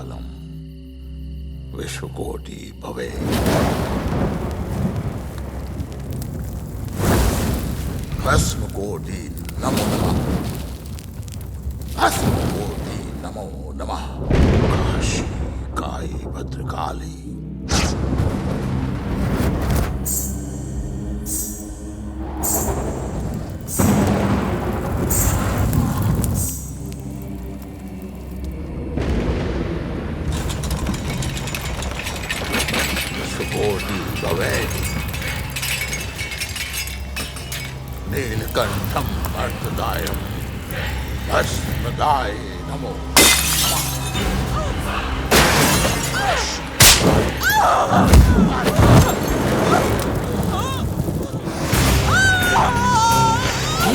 कालम विश्वकोटि भवे। भस्मकोटि नमो नमः। भस्मकोटि नमो नमः। काशी काई भद्रकाली। विश्वकोटि भवे। नीलकंठम अर्थदायम भस्मदाय नमो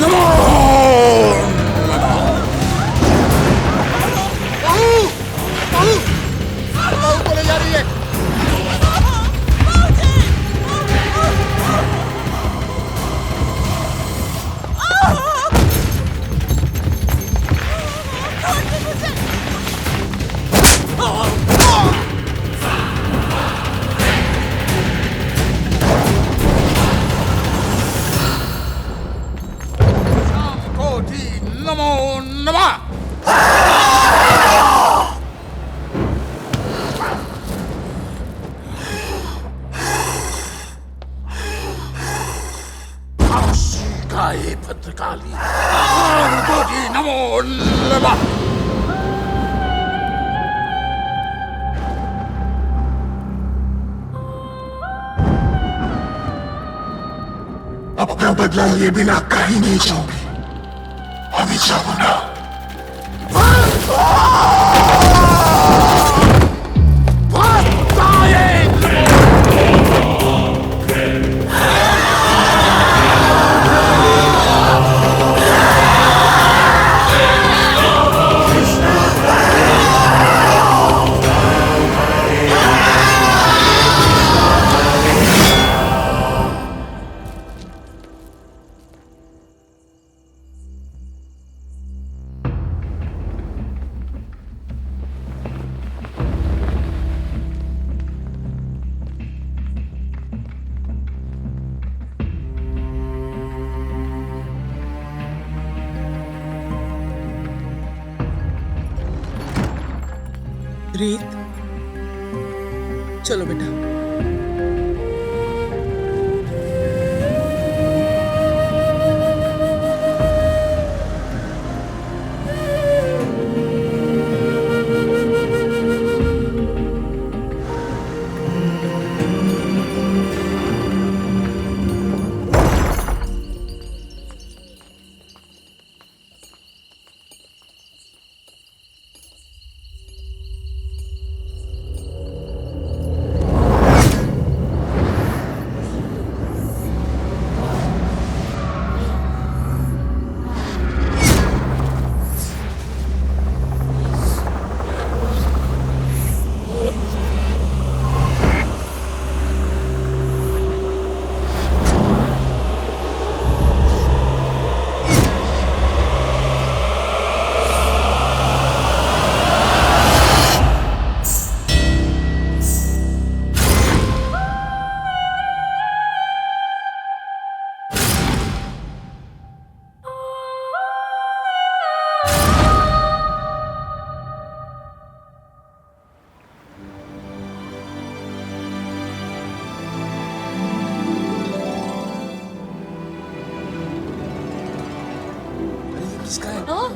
नमो बोले जा रही है। नमो नमः। काशी भद्रकाली कोटि नमो नमः। अपना बदला लिए बिना कहीं नहीं जाओगे। अभी जाओ ना। रीत, चलो बेटा।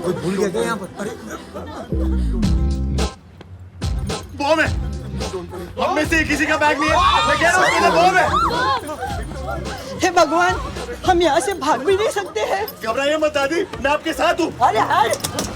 कोई भूल गया क्या यहाँ पर? अरे बॉम्ब है। हम में से किसी का बैग नहीं है। मैं कह रहा हूँ बॉम्ब है। हे भगवान, हम यहाँ से भाग भी नहीं सकते हैं। घबराइए मत दादी, मैं आपके साथ हूँ। अरे अरे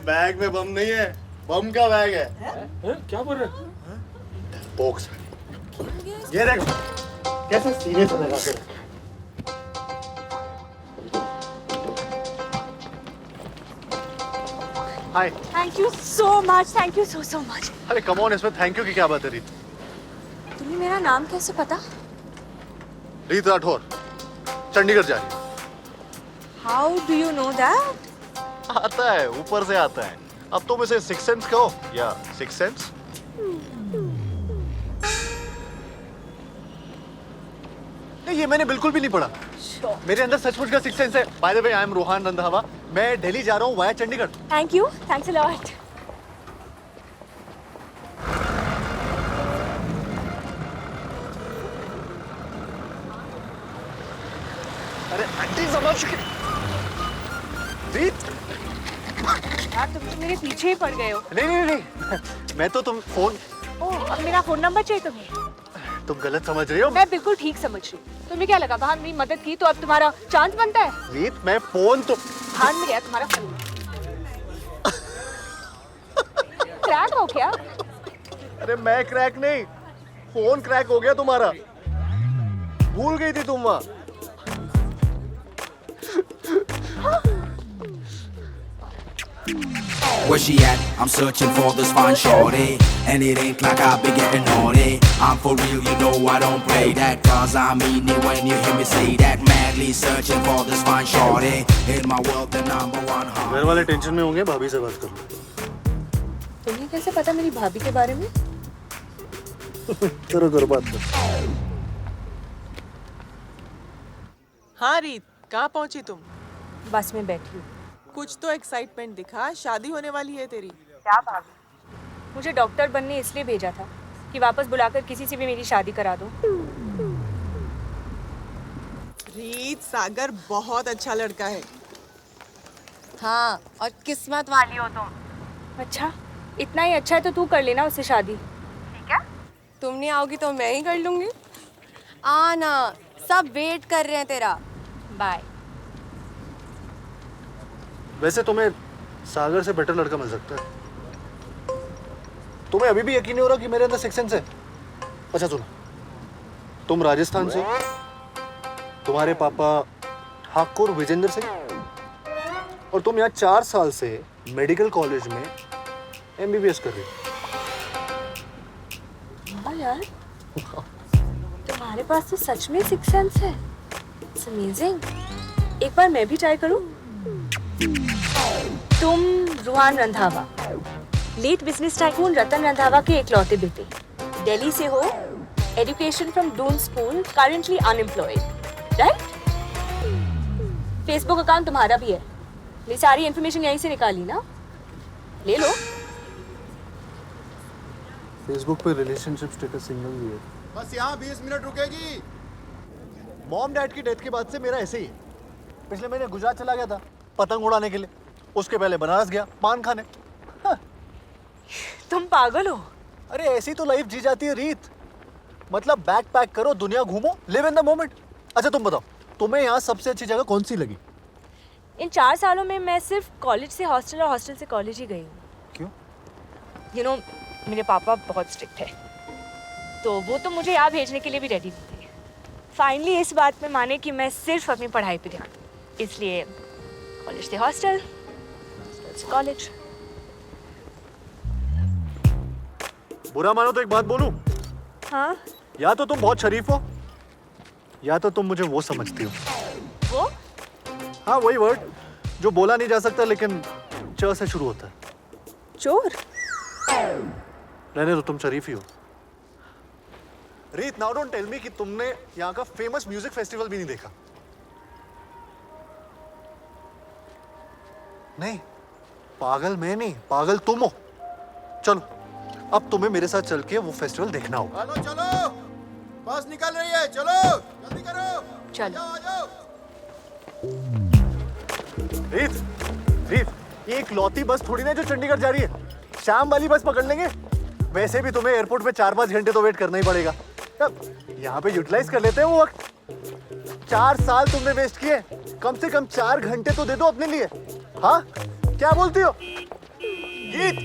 बैग में बम नहीं है, बम का बैग है। क्या बोल रहे? बॉक्स ये देखो कैसे सीने से लगा के हाय। Thank you so much, thank you so much. अरे कम ऑन, इसमें थैंक यू की क्या बात है रीत? तुम्हें मेरा नाम कैसे पता? रीत राठौर, चंडीगढ़ जा रही है। How do you know that? आता है, ऊपर से आता है। अब तुम इसे सिक्स सेंस कहो या सिक्स सेंस। नहीं, ये मैंने बिल्कुल भी नहीं पढ़ा। मेरे अंदर सचमुच का सिक्स सेंस है। By the way, I am Rohan Randhawa. मैं दिल्ली जा रहा हूँ via Chandigarh. Thank you, thanks a lot. अरे आंटी समझ चुकी। रीत, यार तुम तो मेरे पीछे ही पड़ गए हो। नहीं नहीं नहीं, मैं तो तुम फोन। ओह, अब मेरा फोन नंबर चाहिए तुम्हें? तुम गलत समझ रही हो। मैं बिल्कुल ठीक समझ रही हूँ। तुम्हें क्या लगा वहाँ मेरी मदद की तो अब तुम्हारा चांस बनता है? रीत, मैं फोन तो ध्यान में गया तुम्हारा फोन। क्रैक हो क्या? अरे मैं क्रैक नहीं, फोन क्रैक हो गया तुम्हारा। भूल गई थी तुम वहाँ। Where she at? I'm searching for this fine shorty, and it ain't like I be getting naughty. I'm for real, you know I don't play that, cause I mean it when you hear me say that. Madly searching for this fine shorty, in my world the number one heart. घर वाले tension में होंगे, भाभी से बात करो। तुम्हें कैसे पता मेरी भाभी के बारे में? करो करो बात करो। हाँ रीत, कहाँ पहुंची तुम? बस में बैठी हूँ। कुछ तो एक्साइटमेंट दिखा, शादी होने वाली है तेरी। क्या भाभी? मुझे डॉक्टर बनने इसलिए भेजा था कि वापस बुलाकर किसी से भी मेरी शादी करा दो। रीत, सागर बहुत अच्छा लड़का है। हाँ, और किस्मत वाली हो तुम। अच्छा, इतना ही अच्छा है तो तू कर लेना उससे शादी। तुम नहीं आओगी तो मैं ही कर लूंगी। आना, सब वेट कर रहे हैं तेरा। बाय। वैसे तुम्हें सागर से बेटर लड़का मिल सकता है। तुम्हें अभी भी यकीन नहीं हो रहा कि मेरे अंदर सिक्स सेंस है? अच्छा सुनो, तुम राजस्थान से, तुम्हारे पापा ठाकुर विजेंद्र सिंह, और तुम यहाँ 4 साल से मेडिकल कॉलेज में MBBS कर रही हो। हाँ यार, तुम्हारे पास तो सच में सिक्स सेंस है। It's amazing. एक बार मैं भी ट्राई करूं? तुम Rohan Randhawa, late business tycoon Ratan Randhawa के इकलौते बेटे, दिल्ली से हो, education from Doon school, currently unemployed, right? Facebook account तुम्हारा भी है। ये सारी इन्फॉर्मेशन यहीं से निकाली ना? ले लो। फेसबुक पे रिलेशनशिप स्टेटस सिंगल भी है। बस यहाँ 20 मिनट रुकेगी। मॉम डैड की डेथ के बाद से मेरा ऐसे ही है। पिछले महीने गुजरात चला गया था पतंग उड़ाने के लिए, उसके पहले बनारस गया पान खाने। हाँ। तुम पागल हो? अरे ऐसी तो लाइफ जी जाती है रीत। मतलब बैग पैक करो, दुनिया घूमो, लिव इन द मोमेंट। अच्छा तुम बताओ, तुम्हें यहाँ सबसे अच्छी जगह कौन सी लगी? इन 4 सालों में मैं सिर्फ कॉलेज से हॉस्टल और हॉस्टल से कॉलेज ही गई हूँ। क्यों? यू नो, मेरे पापा बहुत स्ट्रिक्ट है, तो वो तो मुझे यहाँ भेजने के लिए भी रेडी नहीं थे। फाइनली इस बात में माने कि मैं सिर्फ अपनी पढ़ाई पे ध्यान दूँ, इसलिए कॉलेज से हॉस्टल, हॉस्टल से कॉलेज। बुरा मानो तो एक बात बोलूं? हाँ? या तो तुम बहुत शरीफ हो, या तो तुम मुझे वो समझती हो। वो? हाँ, वही वर्ड जो बोला नहीं जा सकता लेकिन च से शुरू होता है। चोर? रहने तो तुम शरीफ ही हो। रीत, नाउ डोंट टेल मी कि तुमने यहाँ का फेमस म्यूजिक फेस्टिवल भी नहीं देखा। नहीं, पागल मैं नहीं, पागल तुम हो। चलो, अब तुम्हें मेरे साथ चल के वो फेस्टिवल देखना होगा। चलो चलो, बस निकल रही है, चलो जल्दी करो। चलो। आ जाओ। रीत, रीत, ये एक लौती बस थोड़ी ना जो चंडीगढ़ जा रही है। शाम वाली बस पकड़ लेंगे। वैसे भी तुम्हें एयरपोर्ट पे 4-5 घंटे तो वेट करना ही पड़ेगा। यहाँ पे यूटिलाइज कर लेते हैं वो वक्त। 4 साल तुमने वेस्ट किए, कम से कम 4 घंटे तो दे दो अपने लिए। हाँ, क्या बोलती हो? रीत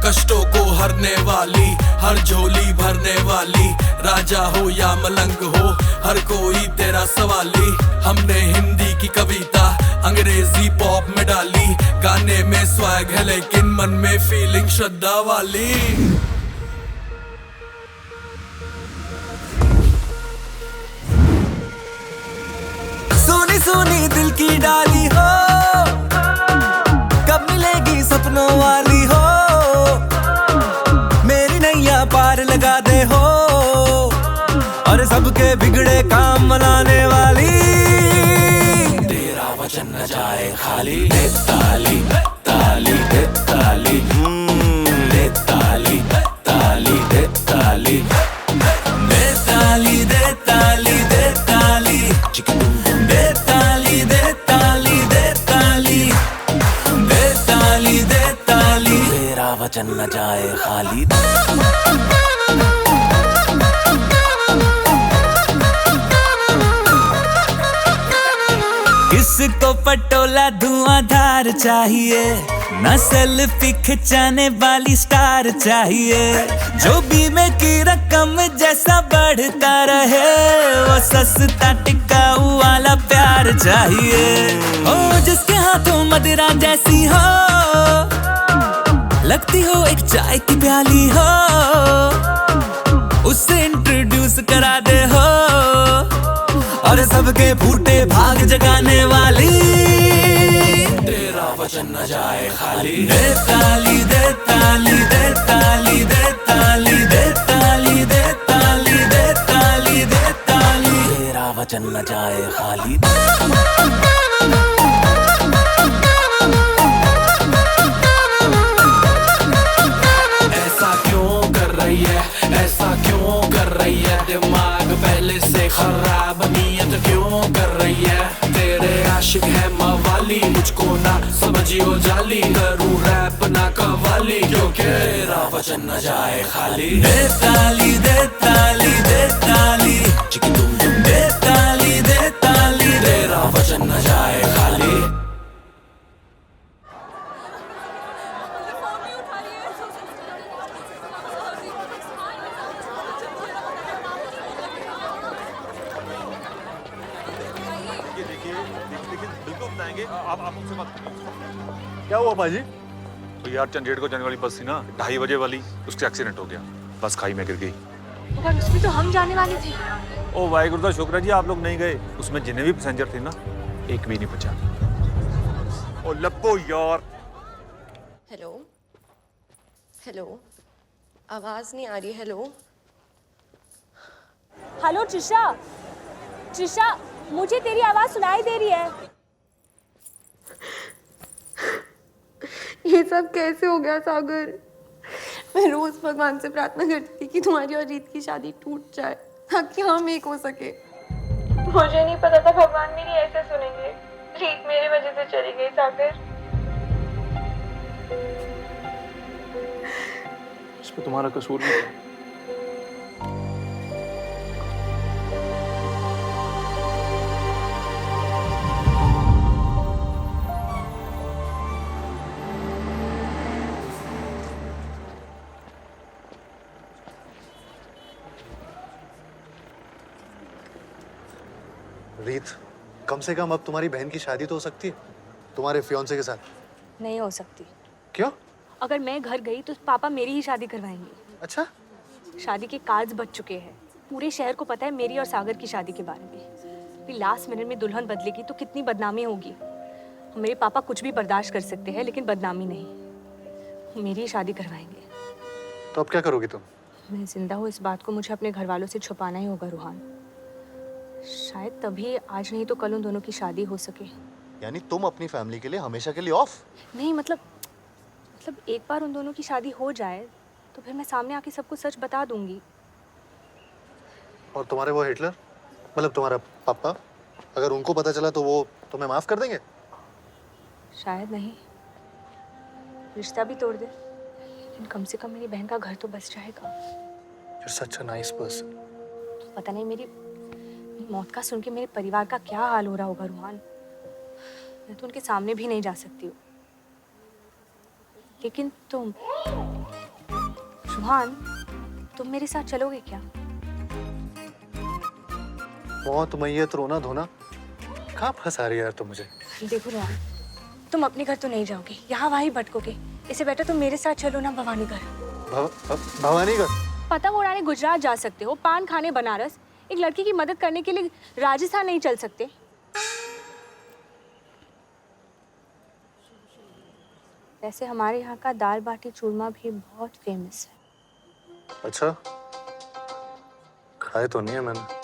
कष्टों को हरने वाली, हर झोली भरने वाली, राजा हो या मलंग हो हर कोई तेरा सवाली। हमने हिंदी की कविता अंग्रेजी पॉप में डाली, गाने में स्वैग है लेकिन मन में फीलिंग श्रद्धा वाली। सोनी सोनी दिल की डाली हो, कब मिलेगी सपनों वाली हो, मेरी नैया पार लगा दे हो, और सबके बिगड़े काम मनाने वाली। तेरा वचन न जाए खाली, दे ताली ताली दे ताली, दे ताली ताली दे ताली, दे ताली दे ताली दे ताली, दे ताली दे ताली दे ताली, दे ताली दे ताली, तेरा वचन न जाए खाली। किसको पटोला धुआंधार चाहिए, न सेल्फी खिंचाने वाली स्टार चाहिए, जो बीमे की रकम जैसा बढ़ता रहे, वो सस्ता टिकाऊ वाला प्यार चाहिए। ओ जिसके हाथों मदिरा जैसी हो, लगती हो एक चाय की प्याली हो, उससे इंट्रोड्यूस करा दे हो, और सबके फूटे भाग जगाने वाली। तेरा वचन न जाए खाली, दे ताली दे ताली दे ताली दे ताली दे ताली दे ताली दे ताली दे ताली, तेरा वचन न जाए खाली। ऐसा क्यों कर रही है, ऐसा क्यों कर रही है, दिमाग पहले से खराब, नीयत क्यों कर रही है, तेरे आशिक है मवाली, मुझको ना समझियो जाली, करूँ रैप ना कवाली, क्योंकि तेरा वचन न जाए खाली। दे ताली दे ताली दे ताली, दे ताली दे ताली, तेरा वचन न जाए खाली। क्या हुआ बाजी? तो यार चंडीगढ़ को जाने वाली बस थी ना 2:30 बजे वाली, उसका एक्सीडेंट हो गया, बस खाई में गिर गई। पर उसमें तो हम जाने वाले थे। ओ वाहिगुरु का शुक्र है जी आप लोग नहीं गए, उसमें जितने भी पैसेंजर थे ना एक भी नहीं बचा। ओ लप्पो यार। हेलो हेलो, आवाज नहीं आ रही। हेलो हेलो त्रिशा, त्रिशा मुझे तेरी आवाज सुनाई दे रही है। ये सब कैसे हो गया सागर? मैं रोज भगवान से प्रार्थना करती थी कि तुम्हारी और रीत की शादी टूट जाए ताकि हम एक हो सके। मुझे नहीं पता था भगवान मेरी ऐसे सुनेंगे। रीत मेरी वजह से चली गई सागर। इसमें तुम्हारा कसूर नहीं है। रीत, कम से कम अब तुम्हारी बहन की शादी तो हो सकती है तुम्हारे फियांसे के साथ। नहीं हो सकती। क्यों? अगर मैं घर गई तो पापा मेरी ही शादी करवाएंगे। अच्छा? शादी के कार्ड्स बच चुके हैं, पूरे शहर को पता है मेरी और सागर की शादी के बारे में। फिर लास्ट मिनट में दुल्हन बदलेगी तो कितनी बदनामी होगी। मेरे पापा कुछ भी बर्दाश्त कर सकते हैं लेकिन बदनामी नहीं। मेरी ही शादी करवाएंगे। तो अब क्या करोगी तुम? मैं जिंदा हूँ इस बात को मुझे अपने घर वालों से छुपाना ही होगा रूहान। शायद तभी आज नहीं तो कल उन दोनों की शादी हो सके। यानी तुम अपनी फैमिली के लिए हमेशा के लिए ऑफ? नहीं मतलब एक बार उन दोनों की शादी हो जाए तो फिर मैं सामने आके सबको सच बता दूंगी। और तुम्हारे वो हिटलर, मतलब तुम्हारा पापा, अगर उनको पता चला तो वो तुम्हें माफ कर देंगे? शायद नहीं, रिश्ता भी तोड़ दे, लेकिन कम से कम मेरी बहन का घर तो बस जाएगा। You're such a nice person. पता नहीं मेरी मौत का सुन के मेरे परिवार का क्या हाल हो रहा होगा रुहान। मैं तो उनके सामने भी नहीं जा सकती हूँ। लेकिन तुम रुहान, तुम मेरे साथ चलोगे क्या? मौत मैयत रोना धोना कहाँ फंसा रही है यार तुम मुझे? देखो रुहान, तुम अपने घर तो नहीं जाओगे, यहाँ वहीं भटकोगे। इससे बेटर तुम मेरे साथ चलो ना भवानी घर। भवानी घर? पतंग उड़ाने गुजरात जा सकते हो, पान खाने बनारस, एक लड़की की मदद करने के लिए राजस्थान नहीं चल सकते? वैसे हमारे यहाँ का दाल बाटी चूरमा भी बहुत फेमस है। अच्छा, खाए तो नहीं है मैंने।